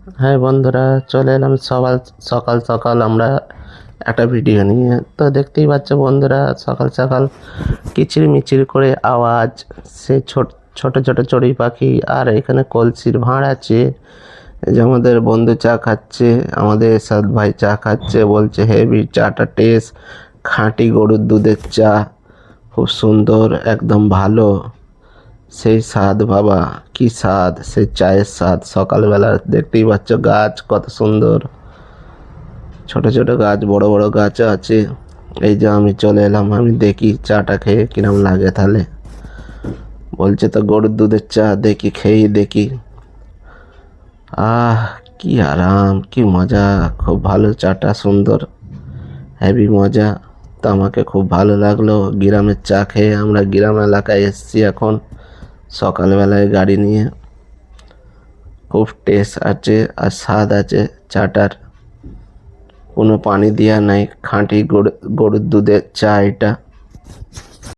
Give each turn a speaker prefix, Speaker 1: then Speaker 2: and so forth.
Speaker 1: হ্যাঁ বন্ধুরা, চলে এলাম সকাল সকাল সকাল আমরা একটা ভিডিও নিয়ে। তো দেখতেই পাচ্ছ বন্ধুরা, সকাল সকাল কিচির মিচির করে আওয়াজ, সে ছোট ছোট ছোট চড়ুই পাখি। আর এখানে কলসির ভাঁড় আছে, এই যে আমাদের বন্ধু চা খাচ্ছে, আমাদের এরশাদ ভাই চা খাচ্ছে, বলছে হেভি চাটা টেস্ট, খাঁটি গরুর দুধের চা, খুব সুন্দর, একদম ভালো, সেই স্বাদ বাবা, কি স্বাদ, সেই চায়ের স্বাদ সকালবেলা। দেখতেই পাচ্ছ গাছ কত সুন্দর, ছোট ছোট গাছ, বড় বড় গাছও আছে। এই যে আমি চলে এলাম, আমি দেখি চাটা খেয়ে কিরম লাগে। তাহলে বলছে তো গরুর দুধের চা, দেখি খেয়ে দেখি। আহ, কি আরাম, কি মজা, খুব ভালো চাটা, সুন্দর, হেভি মজা। তো আমাকে খুব ভালো লাগলো গ্রামের চা খেয়ে। আমরা গ্রাম এলাকায় এসেছি এখন সকালবেলায় গাড়ি নিয়ে। খুব টেস্ট আছে আর স্বাদ আছে চাটার, কোনো পানি দেওয়া নাই, খাঁটি গরুর দুধের চা এটা।